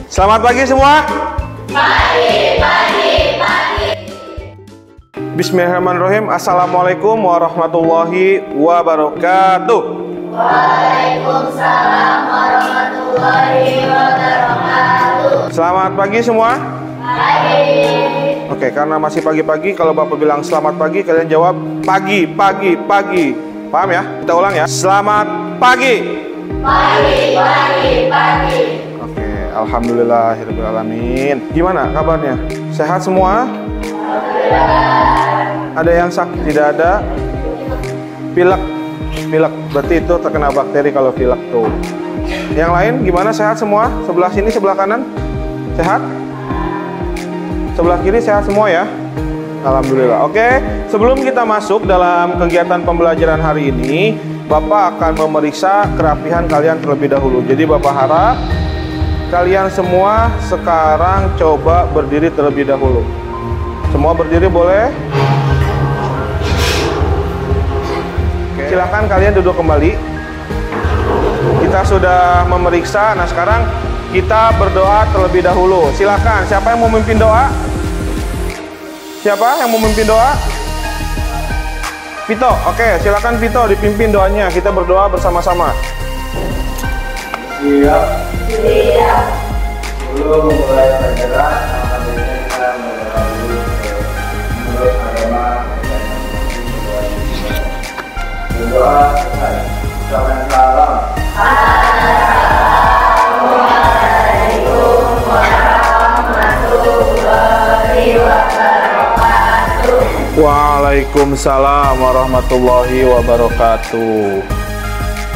Selamat pagi semua. Pagi. Bismillahirrahmanirrahim. Assalamualaikum warahmatullahi wabarakatuh. Waalaikumsalam warahmatullahi wabarakatuh. Selamat pagi semua. Pagi. Oke, karena masih pagi-pagi, kalau Bapak bilang selamat pagi, kalian jawab pagi. Paham ya? Kita ulang ya. Selamat pagi. Pagi. Oke, alhamdulillahirrahmanirrahim. Gimana kabarnya? Sehat semua? Ada yang sakit? Tidak ada? Pilek. Berarti itu terkena bakteri kalau pilek tuh. Yang lain gimana? Sehat semua? Sebelah sini, sebelah kanan? Sehat? Sebelah kiri sehat semua ya? Alhamdulillah. Oke, sebelum kita masuk dalam kegiatan pembelajaran hari ini, Bapak akan memeriksa kerapihan kalian terlebih dahulu. Jadi Bapak harap kalian semua sekarang coba berdiri terlebih dahulu. Semua berdiri boleh? Oke, silakan kalian duduk kembali. Kita sudah memeriksa. Nah, sekarang kita berdoa terlebih dahulu. Silakan, siapa yang mau memimpin doa? Siapa yang mau memimpin doa? Vito, oke, silakan Vito dipimpin doanya. Kita berdoa bersama-sama. Siap. Sebelum memulai pelajaran, alhamdulillah kita berdoa dulu menurut agama dan berdoa selesai. Ucapkan salam. Assalamualaikum warahmatullahi wabarakatuh. Waalaikumsalam warahmatullahi wabarakatuh.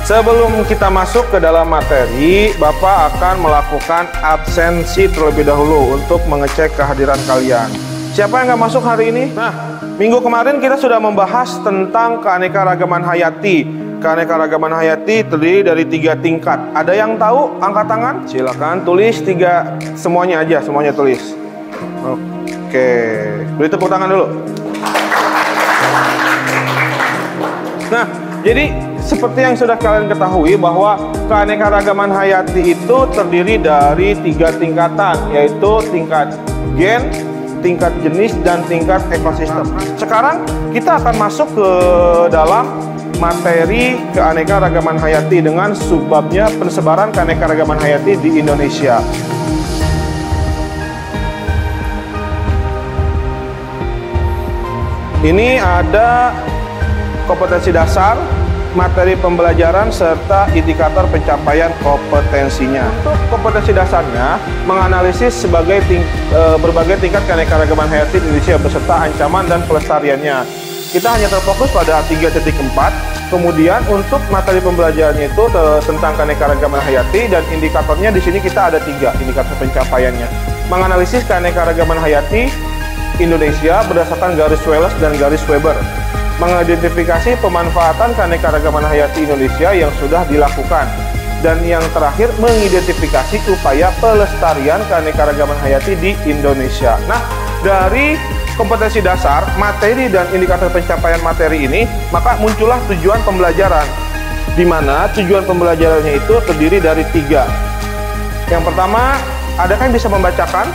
Sebelum kita masuk ke dalam materi, Bapak akan melakukan absensi terlebih dahulu untuk mengecek kehadiran kalian. Siapa yang nggak masuk hari ini? Nah, minggu kemarin kita sudah membahas tentang keanekaragaman hayati. Keanekaragaman hayati terdiri dari 3 tingkat. Ada yang tahu? Angkat tangan. Silakan tulis 3, semuanya aja, semuanya tulis. Oke, beri tepuk tangan dulu. Nah, jadi seperti yang sudah kalian ketahui bahwa keanekaragaman hayati itu terdiri dari 3 tingkatan, yaitu tingkat gen, tingkat jenis, dan tingkat ekosistem. Sekarang kita akan masuk ke dalam materi keanekaragaman hayati dengan subbabnya pensebaran keanekaragaman hayati di Indonesia. Ini ada kompetensi dasar, materi pembelajaran, serta indikator pencapaian kompetensinya. Untuk kompetensi dasarnya, menganalisis berbagai tingkat keanekaragaman hayati di Indonesia beserta ancaman dan pelestariannya. Kita hanya terfokus pada 3.4. Kemudian untuk materi pembelajarannya itu tentang keanekaragaman hayati, dan indikatornya di sini kita ada 3 indikator pencapaiannya. Menganalisis keanekaragaman hayati Indonesia berdasarkan garis Wallace dan garis Weber. Mengidentifikasi pemanfaatan keanekaragaman hayati Indonesia yang sudah dilakukan. Dan yang terakhir, mengidentifikasi upaya pelestarian keanekaragaman hayati di Indonesia. Nah, dari kompetensi dasar, materi, dan indikator pencapaian materi ini, maka muncullah tujuan pembelajaran, di mana tujuan pembelajarannya itu terdiri dari 3. Yang pertama, adakah yang bisa membacakan?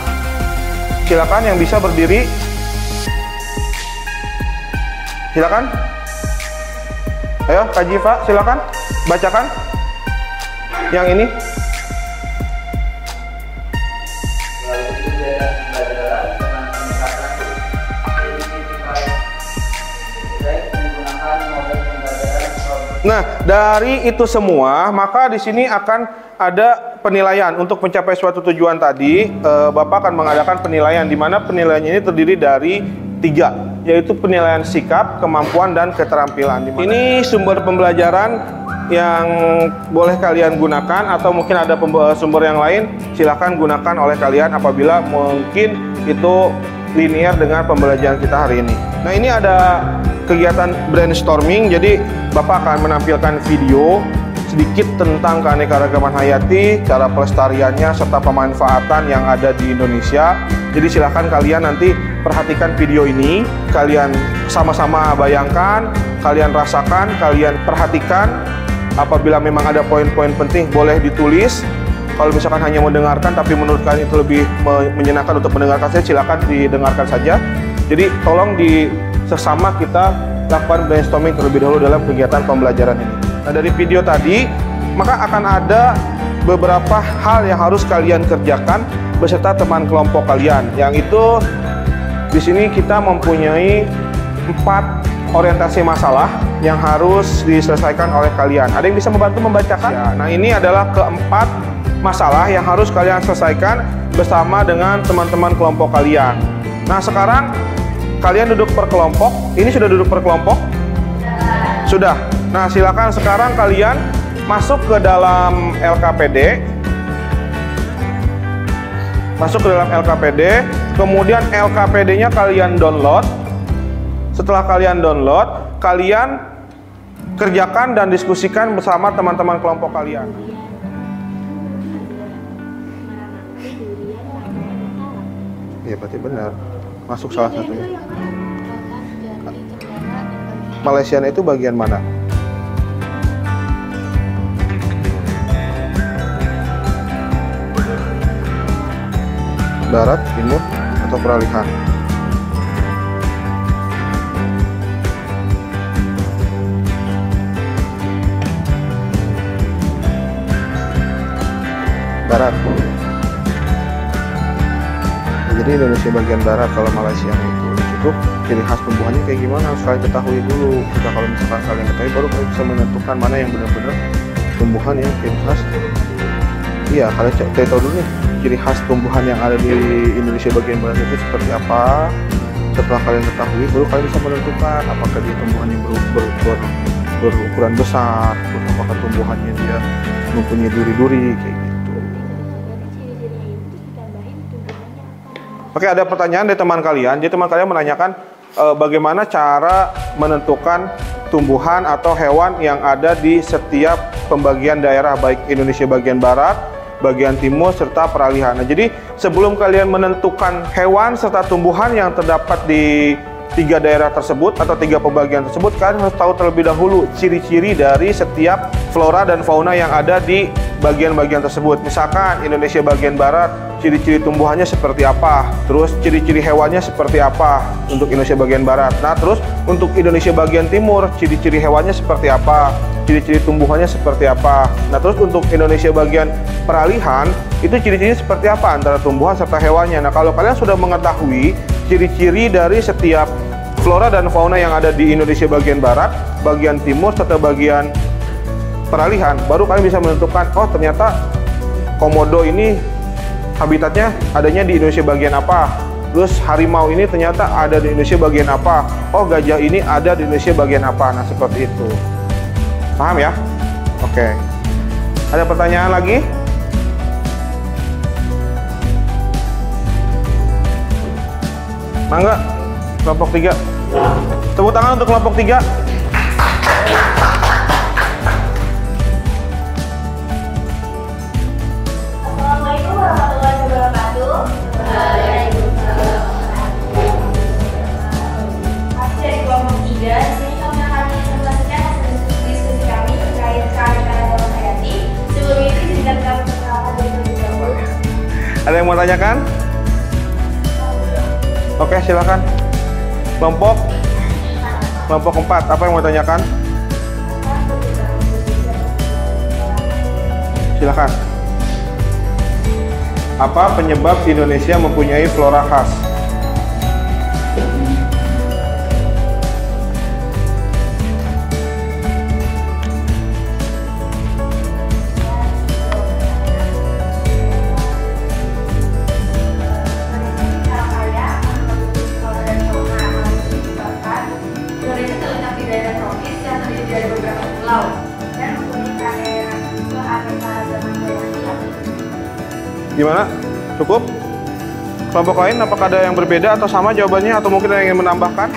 Silakan yang bisa berdiri. Silakan. Ayo, Kak Jiva, silakan bacakan yang ini. Nah, dari itu semua, maka di sini akan ada penilaian untuk mencapai suatu tujuan tadi. Bapak akan mengadakan penilaian, di mana penilaiannya ini terdiri dari 3, yaitu penilaian sikap, kemampuan, dan keterampilan. Ini sumber pembelajaran yang boleh kalian gunakan, atau mungkin ada sumber yang lain, silahkan gunakan oleh kalian apabila mungkin itu linear dengan pembelajaran kita hari ini. Nah, ini ada kegiatan brainstorming, jadi Bapak akan menampilkan video sedikit tentang keanekaragaman hayati, cara pelestariannya, serta pemanfaatan yang ada di Indonesia. Jadi silahkan kalian nanti perhatikan video ini, kalian sama-sama bayangkan, kalian rasakan, kalian perhatikan. Apabila memang ada poin-poin penting boleh ditulis. Kalau misalkan hanya mendengarkan tapi menurut kalian itu lebih menyenangkan untuk mendengarkan saya, silakan didengarkan saja. Jadi tolong sesama kita lakukan brainstorming terlebih dahulu dalam kegiatan pembelajaran ini. Nah, dari video tadi maka akan ada beberapa hal yang harus kalian kerjakan beserta teman kelompok kalian. Yang itu di sini kita mempunyai 4 orientasi masalah yang harus diselesaikan oleh kalian. Ada yang bisa membantu membacakan? Ya, nah ini adalah keempat masalah yang harus kalian selesaikan bersama dengan teman-teman kelompok kalian. Nah sekarang kalian duduk per kelompok. Ini sudah duduk per kelompok? Sudah. Nah silakan sekarang kalian masuk ke dalam LKPD. Masuk ke dalam LKPD. Kemudian LKPD-nya kalian download. Setelah kalian download, kalian kerjakan dan diskusikan bersama teman-teman kelompok kalian. Iya berarti benar. Masuk salah satunya. Malaysia itu bagian mana? Barat, timur, atau peralihan? Barat. Jadi Indonesia bagian barat. Kalau Malaysia itu cukup ciri khas tumbuhannya kayak gimana harus kalian ketahui dulu. Kita kalau misalkan kalian ketahui baru kalian bisa menentukan mana yang benar-benar tumbuhan yang ciri khas. Iya, kalian tahu dulu nih ciri khas tumbuhan yang ada di Indonesia bagian barat itu seperti apa. Setelah kalian ketahui baru kalian bisa menentukan apakah dia tumbuhan yang berukuran besar, terus apakah tumbuhannya dia mempunyai duri-duri kayak gitu. Oke, ada pertanyaan dari teman kalian. Jadi teman kalian menanyakan bagaimana cara menentukan tumbuhan atau hewan yang ada di setiap pembagian daerah, baik Indonesia bagian barat, bagian timur, serta peralihan. Nah, jadi sebelum kalian menentukan hewan serta tumbuhan yang terdapat di 3 daerah tersebut atau 3 pembagian tersebut, kalian harus tahu terlebih dahulu ciri-ciri dari setiap flora dan fauna yang ada di bagian-bagian tersebut. Misalkan Indonesia bagian barat, ciri-ciri tumbuhannya seperti apa, terus ciri-ciri hewannya seperti apa untuk Indonesia bagian barat. Nah, terus untuk Indonesia bagian timur, ciri-ciri hewannya seperti apa, ciri-ciri tumbuhannya seperti apa. Nah, terus untuk Indonesia bagian peralihan, itu ciri-cirinya seperti apa antara tumbuhan serta hewannya. Nah, kalau kalian sudah mengetahui ciri-ciri dari setiap flora dan fauna yang ada di Indonesia bagian barat, bagian timur, serta bagian peralihan, baru kalian bisa menentukan, oh ternyata komodo ini habitatnya adanya di Indonesia bagian apa, terus harimau ini ternyata ada di Indonesia bagian apa, oh gajah ini ada di Indonesia bagian apa. Nah seperti itu, paham ya? Oke, ada pertanyaan lagi? Mangga, kelompok 3. Tepuk tangan untuk kelompok 3. Assalamualaikum warahmatullahi wabarakatuh. Masih dari kelompok 3, di sini kami akan menjelaskan hasil diskusi kami terkait keanekaragaman hayati. Sebelum itu izinkan kami perkenalkan diri terlebih dahulu. Ada yang mau tanyakan? Oke, silakan. Kelompok 4, apa yang mau tanyakan? Silakan. Apa penyebab Indonesia mempunyai flora khas? Gimana? Cukup? Kelompok lain apakah ada yang berbeda atau sama jawabannya, atau mungkin ada yang ingin menambahkan?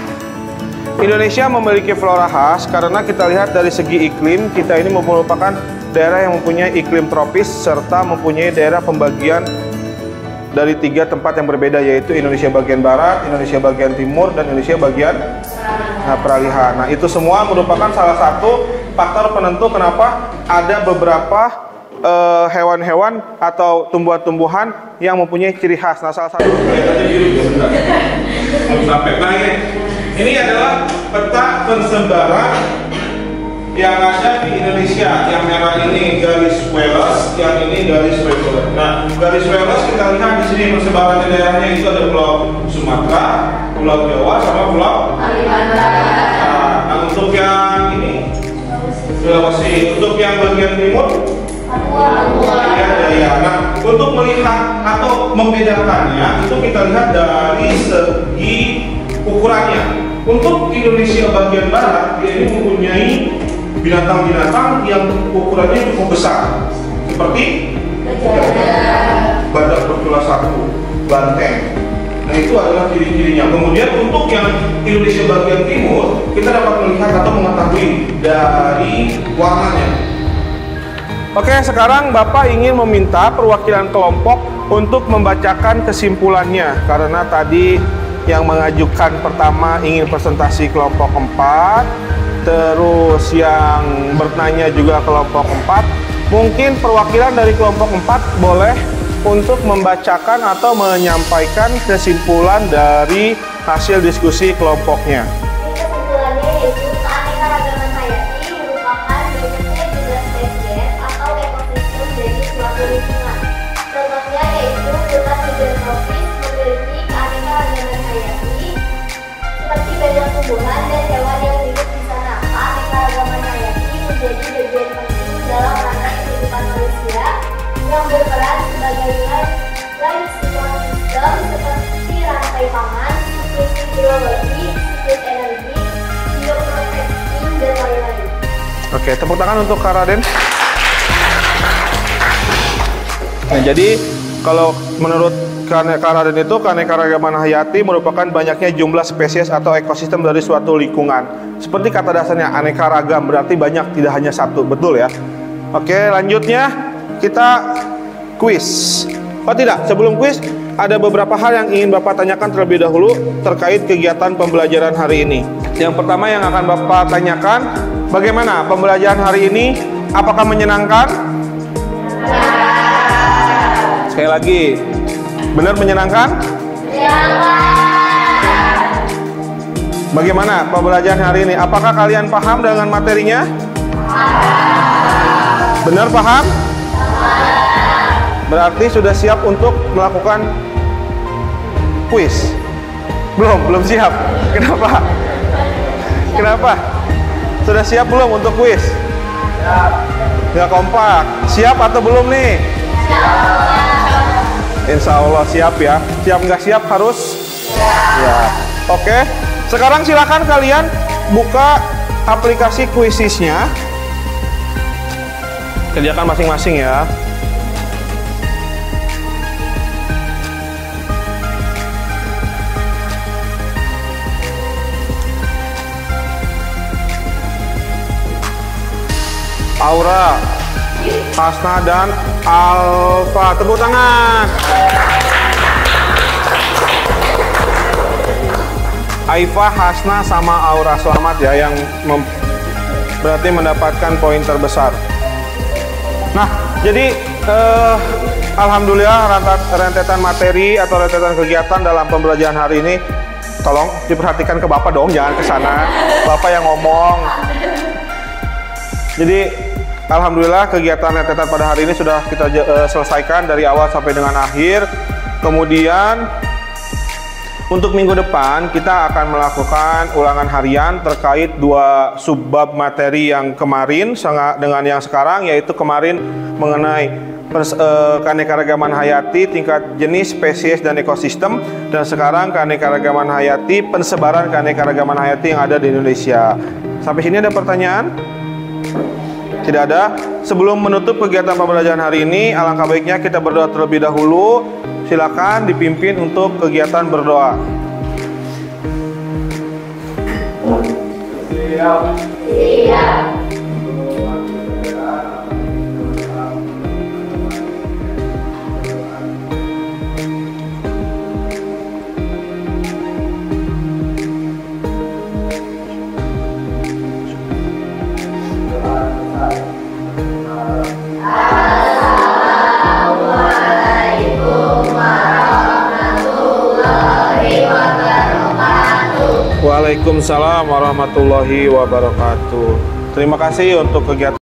Indonesia memiliki flora khas karena kita lihat dari segi iklim, kita ini merupakan daerah yang mempunyai iklim tropis serta mempunyai daerah pembagian dari 3 tempat yang berbeda, yaitu Indonesia bagian barat, Indonesia bagian timur, dan Indonesia bagian peralihan. Nah, itu semua merupakan salah satu faktor penentu kenapa ada beberapa hewan-hewan atau tumbuhan-tumbuhan yang mempunyai ciri khas. Nah, salah satu ini adalah peta pensebaran yang ada di Indonesia. Yang merah ini garis Wales, yang ini garis Wales. Nah, garis Wales kita lihat di sini persebaran daerahnya itu ada Pulau Sumatera, Pulau Jawa, sama Pulau Kalimantan. Nah, untuk yang ini Sulawesi, untuk yang bagian timur ya. Nah, untuk melihat atau membedakannya itu kita lihat dari segi ukurannya. Untuk Indonesia bagian barat, dia ini mempunyai binatang-binatang yang ukurannya cukup besar, seperti badak bertulang satu, banteng. Nah, itu adalah ciri-cirinya. Kemudian untuk yang Indonesia bagian timur, kita dapat melihat atau mengetahui dari warnanya. Oke, sekarang Bapak ingin meminta perwakilan kelompok untuk membacakan kesimpulannya, karena tadi yang mengajukan pertama ingin presentasi kelompok 4, terus yang bertanya juga kelompok 4. Mungkin perwakilan dari kelompok 4 boleh untuk membacakan atau menyampaikan kesimpulan dari hasil diskusi kelompoknya. Kesimpulannya yaitu keanekaragaman hayati merupakan banyaknya jumlah spesies atau ekosistem dari suatu lingkungan. Contohnya yaitu hutan hidrotropis memiliki keanekaragaman hayati seperti banyak tumbuhan dan hewan yang hidup di sana. Keanekaragaman hayati menjadi bagian penting dalam rantai kehidupan manusia yang berperan sebagai life support system seperti rantai pangan, siklus biologi, siklus energi, bioprosesing, dan lain-lain. Oke, tepuk tangan untuk Kak Raden. Nah, jadi kalau menurut Kak Raden itu keanekaragaman hayati merupakan banyaknya jumlah spesies atau ekosistem dari suatu lingkungan. Seperti kata dasarnya aneka ragam, berarti banyak, tidak hanya satu, betul ya? Oke, lanjutnya kita kuis. Oh tidak, sebelum kuis ada beberapa hal yang ingin Bapak tanyakan terlebih dahulu terkait kegiatan pembelajaran hari ini. Yang pertama yang akan Bapak tanyakan, bagaimana pembelajaran hari ini? Apakah menyenangkan? Sekali lagi, benar menyenangkan? Bagaimana pembelajaran hari ini? Apakah kalian paham dengan materinya? Benar paham? Berarti sudah siap untuk melakukan kuis? Belum siap. Kenapa? Kenapa? Sudah siap belum untuk kuis? Nggak kompak. Siap atau belum nih? Insya Allah siap ya. Siap nggak siap harus? Siap. Oke. Sekarang silakan kalian buka aplikasi Quizizz-nya. Kerjakan masing-masing ya. Aura, Hasna, dan Alfa. Tepuk tangan. Aifa, Hasna, sama Aura. Selamat ya yang berarti mendapatkan poin terbesar. Nah, jadi alhamdulillah rentetan materi atau rentetan kegiatan dalam pembelajaran hari ini tolong diperhatikan ke Bapak dong, jangan ke sana. Bapak yang ngomong. Jadi alhamdulillah kegiatan rentetan pada hari ini sudah kita selesaikan dari awal sampai dengan akhir. Kemudian untuk minggu depan kita akan melakukan ulangan harian terkait 2 subbab materi yang kemarin dengan yang sekarang, yaitu kemarin mengenai keanekaragaman hayati tingkat jenis, spesies, dan ekosistem, dan sekarang keanekaragaman hayati, pensebaran keanekaragaman hayati yang ada di Indonesia. Sampai sini ada pertanyaan? Tidak ada. Sebelum menutup kegiatan pembelajaran hari ini, alangkah baiknya kita berdoa terlebih dahulu. Silakan dipimpin untuk kegiatan berdoa. Siap. Waalaikumsalam warahmatullahi wabarakatuh. Terima kasih untuk kegiatan